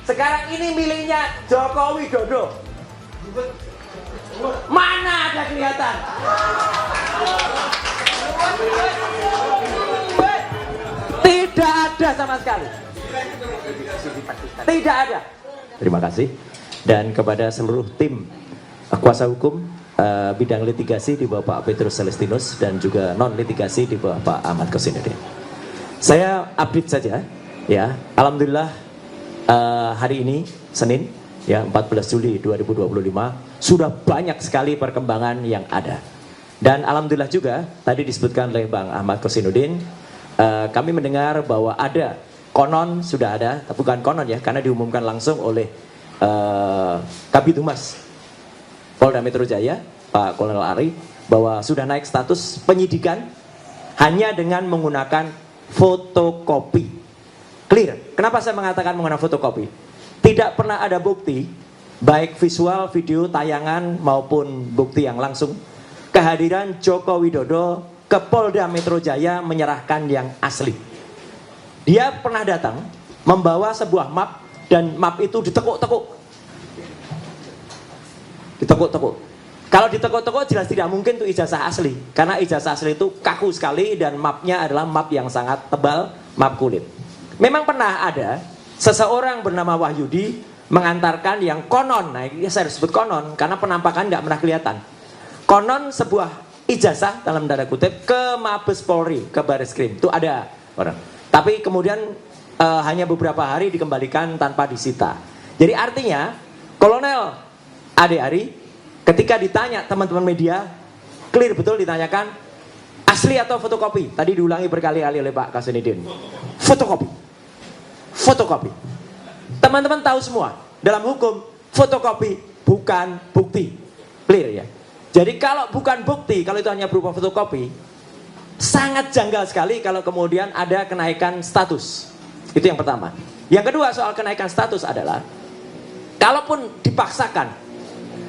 Sekarang ini miliknya Joko Widodo. Mana ada kelihatan? Tidak ada sama sekali. Tidak ada. Terima kasih. Dan kepada seluruh tim kuasa hukum bidang litigasi di bawah Pak Petrus Celestinus dan juga non litigasi di bawah Pak Ahmad Kosinudin. Saya update saja ya. Alhamdulillah hari ini Senin ya 14 Juli 2025 sudah banyak sekali perkembangan yang ada. Dan alhamdulillah juga tadi disebutkan oleh Bang Ahmad Kosinudin, kami mendengar bahwa ada konon sudah ada, bukan konon ya, karena diumumkan langsung oleh Kabid Humas Polda Metro Jaya Pak Kolonel Ari bahwa sudah naik status penyidikan hanya dengan menggunakan fotokopi. Clear. Kenapa saya mengatakan menggunakan fotokopi? Tidak pernah ada bukti baik visual, video, tayangan maupun bukti yang langsung kehadiran Joko Widodo ke Polda Metro Jaya menyerahkan yang asli. Dia pernah datang membawa sebuah map dan map itu ditekuk-tekuk. Ditekuk-tekuk. Kalau ditekuk-tekuk jelas tidak mungkin itu ijazah asli. Karena ijazah asli itu kaku sekali dan mapnya adalah map yang sangat tebal, map kulit. Memang pernah ada seseorang bernama Wahyudi mengantarkan yang konon, nah ini saya sebut konon karena penampakan nggak pernah kelihatan. Konon sebuah ijazah dalam tanda kutip ke Mabes Polri, ke Baris Krim, itu ada orang. Tapi kemudian hanya beberapa hari dikembalikan tanpa disita. Jadi artinya Kolonel Ade Ari ketika ditanya teman-teman media, clear betul ditanyakan asli atau fotokopi. Tadi diulangi berkali-kali oleh Pak Kosinudin. Fotokopi. Fotokopi. Teman-teman tahu semua, dalam hukum fotokopi bukan bukti. Clear ya. Jadi kalau bukan bukti, kalau itu hanya berupa fotokopi, sangat janggal sekali kalau kemudian ada kenaikan status. Itu yang pertama. Yang kedua soal kenaikan status adalah kalaupun dipaksakan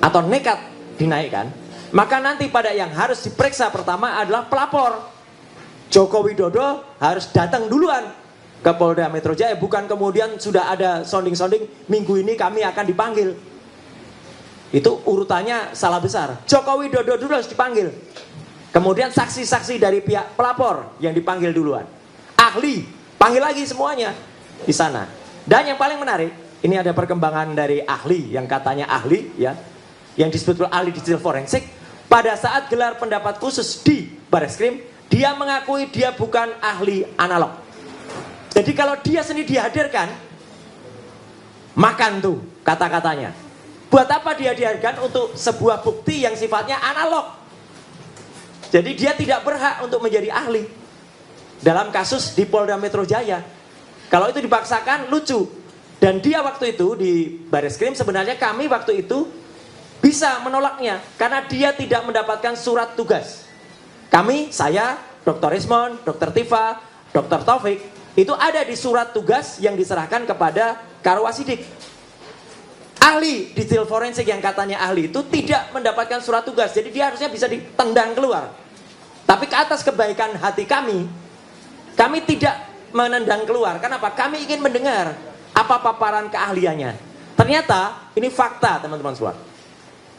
atau nekat dinaikkan, maka nanti pada yang harus diperiksa pertama adalah pelapor. Joko Widodo harus datang duluan ke Polda Metro Jaya, bukan kemudian sudah ada sounding-sounding minggu ini kami akan dipanggil. Itu urutannya salah besar. Joko Widodo dulu harus dipanggil. Kemudian saksi-saksi dari pihak pelapor yang dipanggil duluan. Ahli, panggil lagi semuanya di sana. Dan yang paling menarik, ini ada perkembangan dari ahli yang katanya ahli ya, yang disebut ahli digital forensik. Pada saat gelar pendapat khusus di Bareskrim, dia mengakui dia bukan ahli analog. Jadi kalau dia sendiri dihadirkan, makan tuh kata-katanya. Buat apa dia dihadirkan untuk sebuah bukti yang sifatnya analog? Jadi dia tidak berhak untuk menjadi ahli dalam kasus di Polda Metro Jaya. Kalau itu dipaksakan lucu. Dan dia waktu itu di Bareskrim sebenarnya kami waktu itu bisa menolaknya karena dia tidak mendapatkan surat tugas. Kami, saya, Dr. Ismon, Dr. Tifa, Dr. Taufik itu ada di surat tugas yang diserahkan kepada Karwasidik. Ahli digital forensik yang katanya ahli itu tidak mendapatkan surat tugas, jadi dia harusnya bisa ditendang keluar. Tapi ke atas kebaikan hati kami tidak menendang keluar. Kenapa? Kami ingin mendengar apa paparan keahliannya. Ternyata ini fakta teman-teman semua.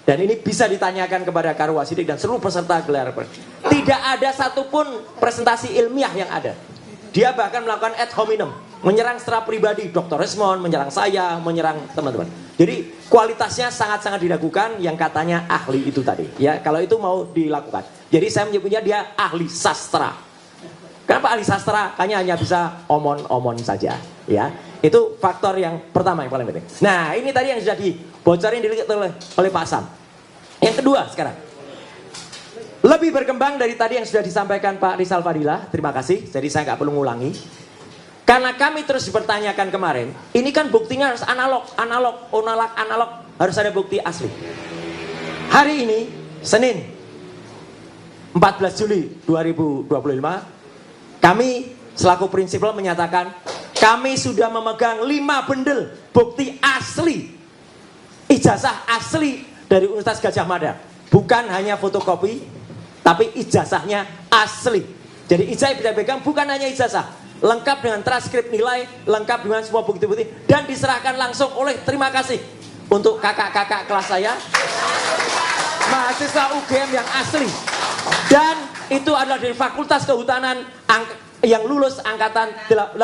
Dan ini bisa ditanyakan kepada Karwasidik dan seluruh peserta gelar. Tidak ada satupun presentasi ilmiah yang ada. Dia bahkan melakukan ad hominem, menyerang secara pribadi, Dr. Resmond, menyerang saya, menyerang teman-teman. Jadi kualitasnya sangat-sangat diragukan yang katanya ahli itu tadi. Ya, kalau itu mau dilakukan. Jadi saya menyebutnya dia ahli sastra. Kenapa ahli sastra? Hanya bisa omon-omon saja. Ya, itu faktor yang pertama yang paling penting. Nah, ini tadi yang sudah dibocorin oleh Pak Sam. Yang kedua sekarang. Lebih berkembang dari tadi yang sudah disampaikan Pak Rizal Fadilah, terima kasih, jadi saya nggak perlu ngulangi. Karena kami terus dipertanyakan kemarin, ini kan buktinya harus analog, harus ada bukti asli. Hari ini, Senin, 14 Juli 2025, kami selaku prinsipal menyatakan, kami sudah memegang 5 bendel bukti asli, ijazah asli dari Universitas Gadjah Mada. Bukan hanya fotokopi, tapi ijazahnya asli. Jadi ijazah yang bisa pegang bukan hanya ijazah, lengkap dengan transkrip nilai, lengkap dengan semua bukti-bukti, dan diserahkan langsung oleh, terima kasih untuk kakak-kakak kelas saya, mahasiswa UGM yang asli. Dan itu adalah dari Fakultas Kehutanan yang lulus angkatan 85.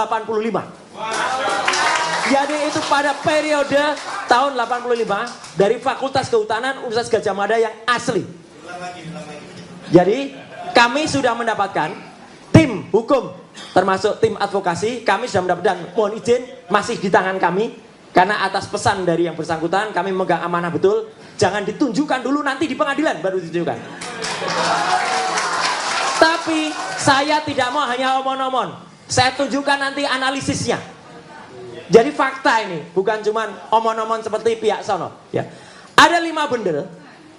Jadi itu pada periode tahun 85 dari Fakultas Kehutanan Universitas Gadjah Mada yang asli. Jadi kami sudah mendapatkan tim hukum termasuk tim advokasi, kami sudah mendapatkan, mohon izin masih di tangan kami karena atas pesan dari yang bersangkutan kami memegang amanah betul, jangan ditunjukkan dulu, nanti di pengadilan baru ditunjukkan. Tapi saya tidak mau hanya omon-omon, saya tunjukkan nanti analisisnya. Jadi fakta ini bukan cuman omon-omon seperti pihak sono ya. Ada 5 bendel,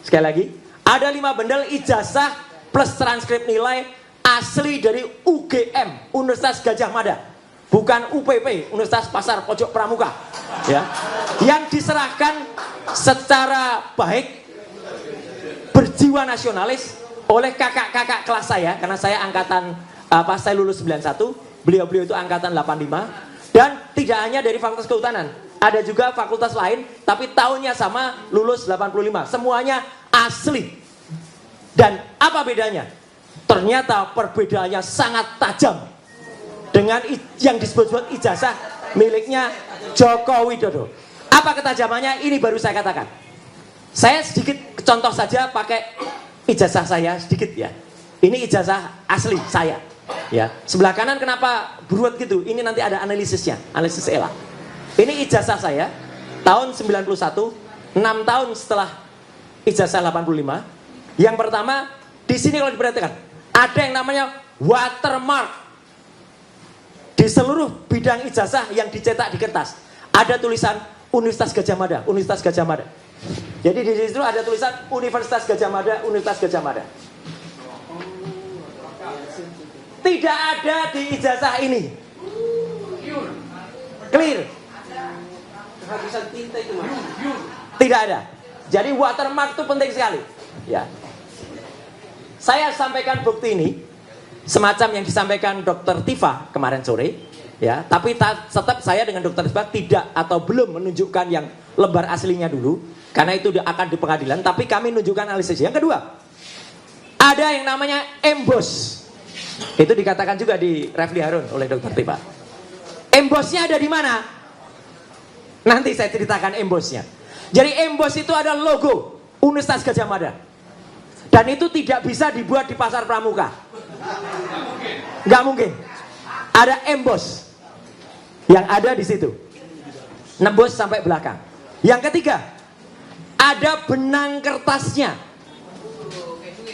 sekali lagi ada 5 bendel ijazah plus transkrip nilai asli dari UGM, Universitas Gadjah Mada, bukan UPP, Universitas Pasar Pojok Pramuka ya, yang diserahkan secara baik, berjiwa nasionalis oleh kakak-kakak kelas saya, karena saya angkatan saya lulus 91, beliau-beliau itu angkatan 85. Dan tidak hanya dari Fakultas Kehutanan, ada juga fakultas lain, tapi tahunnya sama, lulus 85. Semuanya asli. Dan apa bedanya? Ternyata perbedaannya sangat tajam dengan yang disebut-sebut ijazah miliknya Joko Widodo. Apa ketajamannya? Ini baru saya katakan. Saya sedikit contoh saja pakai ijazah saya sedikit ya. Ini ijazah asli saya. Ya, sebelah kanan kenapa beruat gitu? Ini nanti ada analisisnya, analisis ELA. Ini ijazah saya tahun 91, 6 tahun setelah ijazah 85. Yang pertama, di sini kalau diperhatikan, ada yang namanya watermark di seluruh bidang ijazah yang dicetak di kertas. Ada tulisan Universitas Gadjah Mada, Universitas Gadjah Mada. Jadi di situ ada tulisan Universitas Gadjah Mada, Universitas Gadjah Mada. Tidak ada di ijazah ini. Clear. Kehabisan tinta itu Mas. Tidak ada. Jadi watermark itu penting sekali. Ya. Saya sampaikan bukti ini semacam yang disampaikan Dr. Tifa kemarin sore, ya. Tapi tetap saya dengan Dr. Tifa tidak atau belum menunjukkan yang lembar aslinya dulu, karena itu akan di pengadilan. Tapi kami menunjukkan analisis. Yang kedua, ada yang namanya emboss. Itu dikatakan juga di Refli Harun oleh Dr. Tifa. Embossnya ada di mana? Nanti saya ceritakan embossnya. Jadi emboss itu adalah logo Universitas Gadjah Mada. Dan itu tidak bisa dibuat di Pasar Pramuka. Nggak mungkin. Ada emboss yang ada di situ. Nembus sampai belakang. Yang ketiga, ada benang kertasnya.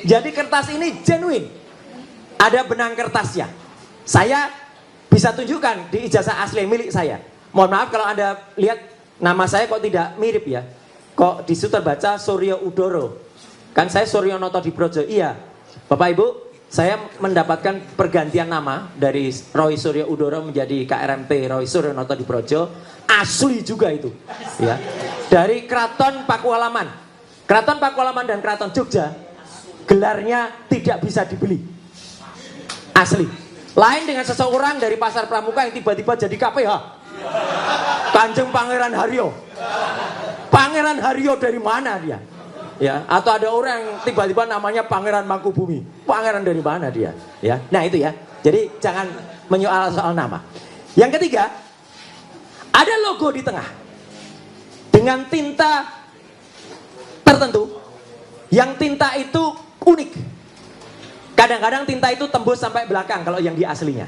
Jadi kertas ini genuine. Ada benang kertasnya. Saya bisa tunjukkan di ijazah asli milik saya. Mohon maaf kalau Anda lihat nama saya kok tidak mirip ya. Kok di situ terbaca Suryo Udoro. Kan saya Suryo Noto Dibrojo. Iya. Bapak Ibu, saya mendapatkan pergantian nama dari Roy Suryo Udoro menjadi KRMP Roy Suryo Noto Dibrojo. Asli juga itu. Ya. Dari Keraton Pakualaman. Keraton Pakualaman dan Keraton Jogja gelarnya tidak bisa dibeli. Asli. Lain dengan seseorang dari Pasar Pramuka yang tiba-tiba jadi KPH. Kanjeng Pangeran Haryo. Pangeran Haryo dari mana dia? Ya, atau ada orang yang tiba-tiba namanya Pangeran Mangkubumi. Pangeran dari mana dia? Ya. Nah, itu ya. Jadi jangan menyoal soal nama. Yang ketiga, ada logo di tengah. Dengan tinta tertentu. Yang tinta itu unik. Kadang-kadang tinta itu tembus sampai belakang kalau yang di aslinya.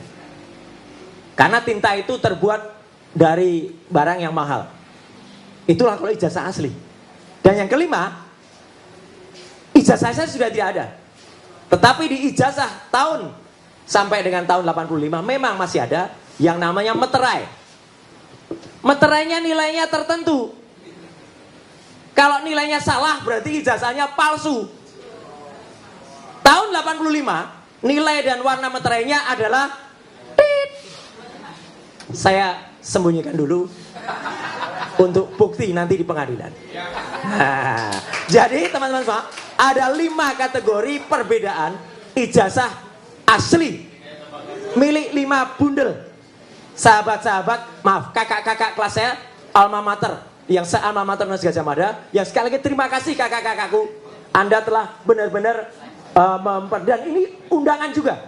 Karena tinta itu terbuat dari barang yang mahal. Itulah kalau ijazah asli. Dan yang kelima, ijazah saya sudah tidak ada. Tetapi di ijazah tahun sampai dengan tahun 85 memang masih ada yang namanya meterai. Meterainya nilainya tertentu. Kalau nilainya salah berarti ijazahnya palsu. Tahun 85 nilai dan warna meterainya adalah tit. Saya sembunyikan dulu untuk bukti nanti di pengadilan. Nah, jadi teman-teman semua, ada 5 kategori perbedaan ijazah asli milik 5 bundel sahabat-sahabat, maaf, kakak-kakak kelas saya alma mater, yang se-alma mater Universitas Gadjah Mada, yang sekali lagi terima kasih kakak-kakakku, Anda telah benar-benar dan ini undangan juga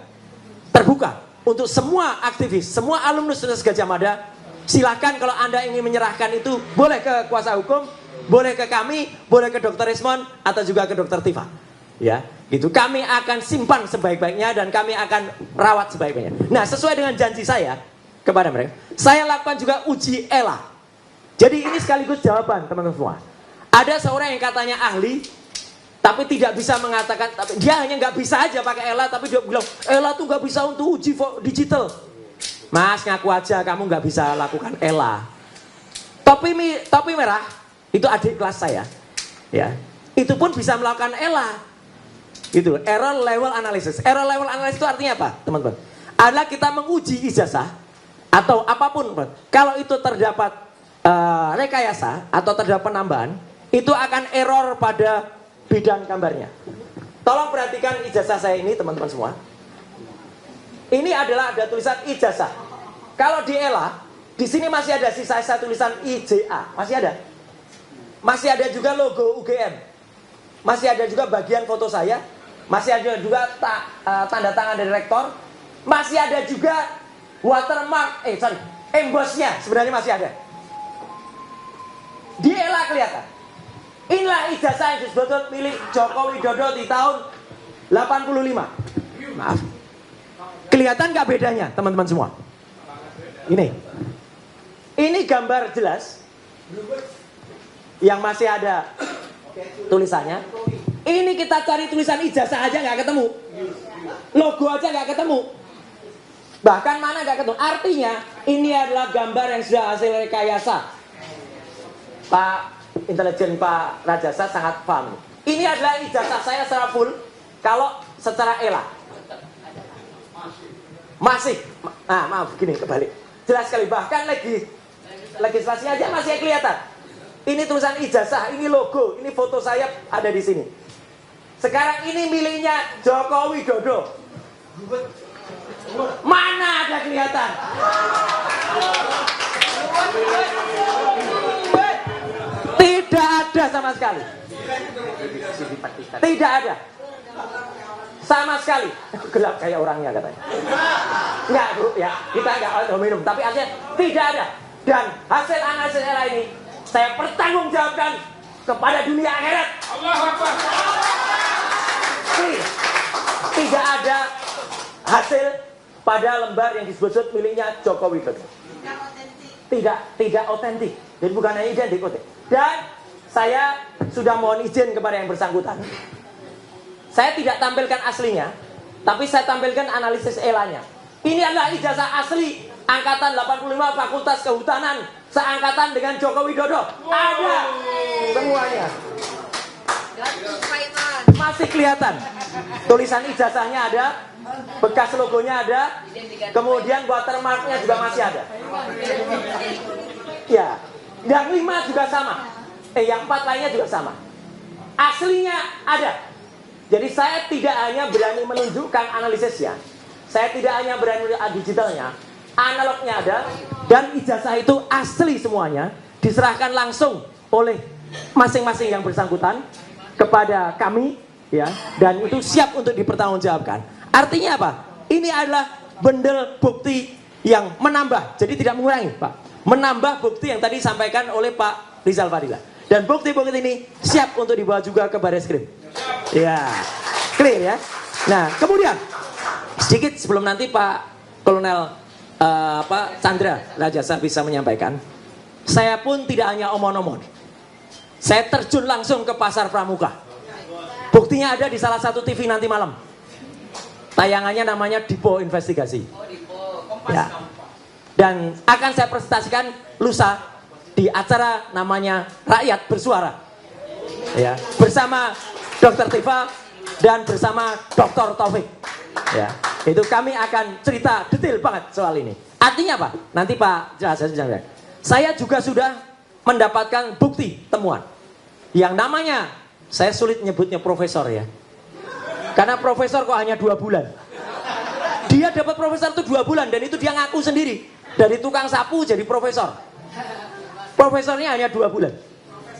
terbuka untuk semua aktivis, semua alumnus Universitas Gadjah Mada. Silakan kalau Anda ingin menyerahkan itu, boleh ke kuasa hukum, boleh ke kami, boleh ke Dr. Rismon atau juga ke Dr. Tifa. Ya, gitu. Kami akan simpan sebaik-baiknya dan kami akan rawat sebaik-baiknya. Nah, sesuai dengan janji saya kepada mereka, saya lakukan juga uji ELA. Jadi ini sekaligus jawaban teman-teman semua. Ada seorang yang katanya ahli, tapi tidak bisa mengatakan, dia hanya nggak bisa aja pakai ELA, tapi dia bilang ELA tuh nggak bisa untuk uji digital. Mas, ngaku aja kamu nggak bisa lakukan ELA. Topi merah itu adik kelas saya, ya. Itu pun bisa melakukan ELA. Gitu, error level analysis. Error level analysis itu artinya apa, teman-teman? Adalah kita menguji ijazah atau apapun, kalau itu terdapat rekayasa atau terdapat penambahan, itu akan error pada bidang gambarnya. Tolong perhatikan ijazah saya ini, teman-teman semua. Ini adalah ada tulisan ijazah. Kalau di ELA, di sini masih ada sisa tulisan IJA, masih ada. Masih ada juga logo UGM. Masih ada juga bagian foto saya. Masih ada juga tanda tangan dari rektor. Masih ada juga watermark, embossnya sebenarnya masih ada. Di ELA kelihatan. Inilah ijazah yang disebut milik Joko Widodo di tahun 85. Maaf. Kelihatan nggak bedanya, teman-teman semua? Ini gambar jelas. Yang masih ada tulisannya. Ini kita cari tulisan ijazah aja nggak ketemu. Logo aja nggak ketemu. Bahkan mana nggak ketemu. Artinya ini adalah gambar yang sudah hasil rekayasa. Pak intelijen Pak Rajasa sangat paham. Ini adalah ijazah saya secara full. Kalau secara ELA masih, maaf gini kebalik. Jelas sekali, bahkan legislasinya aja masih kelihatan. Ini tulisan ijazah, ini logo, ini foto saya ada di sini. Sekarang ini miliknya Joko Widodo. Mana ada kelihatan? Tidak ada sama sekali. Tidak ada. Sama sekali. Gelap kayak orangnya katanya. Enggak bro, ya kita enggak minum. Tapi artinya tidak ada. Dan hasil analisis ELA ini saya pertanggungjawabkan kepada dunia akhirat. Allahu Akbar. Tidak ada hasil pada lembar yang disebut miliknya Joko Widodo. Tidak otentik. Jadi bukan hanya identik. Dan saya sudah mohon izin kepada yang bersangkutan. Saya tidak tampilkan aslinya, tapi saya tampilkan analisis ELA-nya. Ini adalah ijazah asli angkatan 85 Fakultas Kehutanan, seangkatan dengan Joko Widodo. Ada semuanya. Masih kelihatan. Tulisan ijazahnya ada, bekas logonya ada, kemudian watermarknya juga masih ada. Ya, yang 5 juga sama. Yang 4 lainnya juga sama. Aslinya ada. Jadi saya tidak hanya berani menunjukkan analisisnya, saya tidak hanya berani digitalnya, analognya ada, dan ijazah itu asli semuanya, diserahkan langsung oleh masing-masing yang bersangkutan kepada kami, ya, dan itu siap untuk dipertanggungjawabkan. Artinya apa? Ini adalah bendel bukti yang menambah, jadi tidak mengurangi, Pak. Menambah bukti yang tadi disampaikan oleh Pak Rizal Fadila. Dan bukti-bukti ini siap untuk dibawa juga ke Barreskrim. Ya, clear ya. Nah, kemudian sedikit sebelum nanti Pak Kolonel Chandra Rajasa bisa menyampaikan, saya pun tidak hanya omong-omong. Saya terjun langsung ke pasar Pramuka. Buktinya ada di salah satu TV nanti malam. Tayangannya namanya Dipo Investigasi. Ya. Dan akan saya presentasikan lusa di acara namanya Rakyat Bersuara. Ya, bersama Dr. Tifa dan bersama Dr. Taufik. Ya, itu kami akan cerita detail banget soal ini. Artinya apa? Nanti Pak jelaskan. Saya juga sudah mendapatkan bukti temuan yang namanya, saya sulit nyebutnya profesor ya, karena profesor kok hanya 2 bulan Dia dapat profesor itu 2 bulan dan itu dia ngaku sendiri. Dari tukang sapu jadi profesor. Profesornya hanya 2 bulan.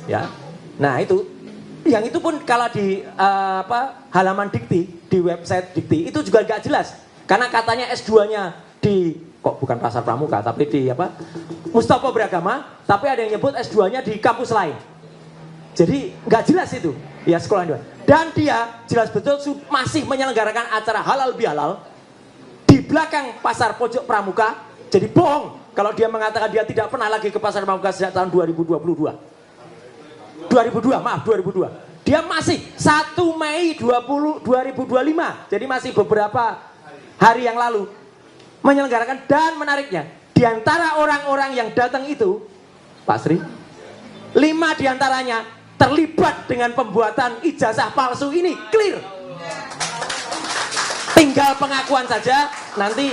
Ya. Nah, itu yang itu pun kalau di halaman Dikti, di website Dikti itu juga nggak jelas. Karena katanya S2-nya di kok bukan Pasar Pramuka tapi di Mustafa Beragama, tapi ada yang nyebut S2-nya di kampus lain. Jadi nggak jelas itu. Ya, sekolah 2. Dan dia jelas betul masih menyelenggarakan acara halal bihalal di belakang Pasar Pojok Pramuka. Jadi bohong kalau dia mengatakan dia tidak pernah lagi ke Pasar Pramuka sejak tahun 2022. 2002. Dia masih 1 Mei 2025. Jadi masih beberapa hari yang lalu menyelenggarakan. Dan menariknya, di antara orang-orang yang datang itu, Pak Sri, 5 diantaranya terlibat dengan pembuatan ijazah palsu ini. Clear. Tinggal pengakuan saja. Nanti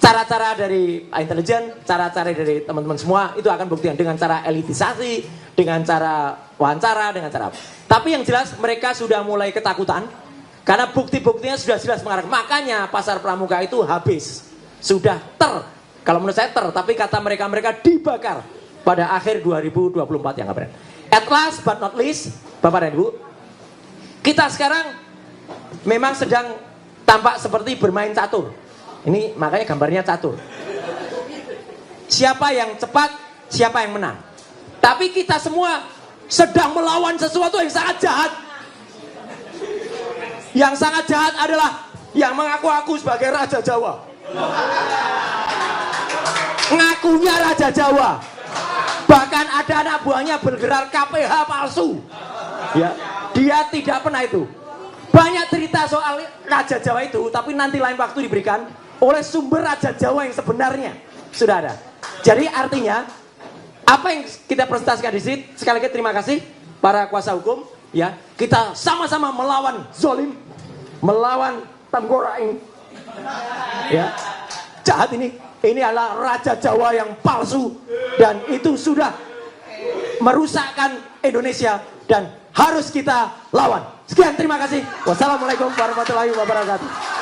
cara-cara dari intelijen, cara-cara dari teman-teman semua itu akan buktikan dengan cara elitisasi, dengan cara wawancara, dengan cara apa. Tapi yang jelas mereka sudah mulai ketakutan karena bukti-buktinya sudah jelas mengarah. Makanya Pasar Pramuka itu habis. Sudah kalau menurut saya tapi kata mereka dibakar pada akhir 2024 yang kemarin. At last but not least, Bapak dan Ibu, kita sekarang memang sedang tampak seperti bermain catur. Ini makanya gambarnya catur. Siapa yang cepat, siapa yang menang. Tapi kita semua sedang melawan sesuatu yang sangat jahat. Yang sangat jahat adalah yang mengaku-ngaku sebagai Raja Jawa. Ngakunya Raja Jawa. Bahkan ada anak buahnya bergerak KPH palsu. Ya, dia tidak pernah itu. Banyak cerita soal Raja Jawa itu, tapi nanti lain waktu diberikan oleh sumber Raja Jawa yang sebenarnya sudah ada. Jadi artinya apa yang kita presentasikan di sini, sekali lagi terima kasih para kuasa hukum. Ya, kita sama-sama melawan zolim, melawan tenggorak. Ya, jahat ini. Ini adalah Raja Jawa yang palsu dan itu sudah merusakkan Indonesia dan harus kita lawan. Sekian, terima kasih. Wassalamualaikum warahmatullahi wabarakatuh.